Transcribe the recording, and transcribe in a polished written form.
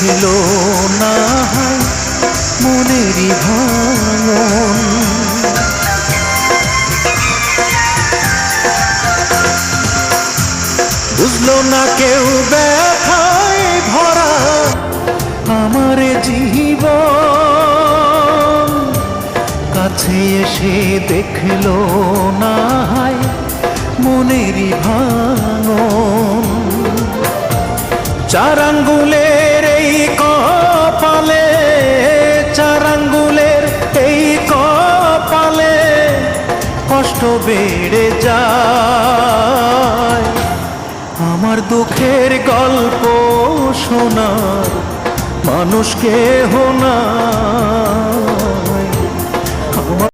দেখলো না হয় মনেরই ভাঙন। বুঝলো না কেউ ব্যথায় ভরা আমার জীবন, কাছে এসে দেখলো না হয় মনেরই ভাঙন। চার আঙ্গুলের এই কপালে, চার আঙ্গুলের এই কপালে কষ্ট বেড়ে যায়। আমার দুঃখের গল্প শোনার মানুষ কেহ নাই।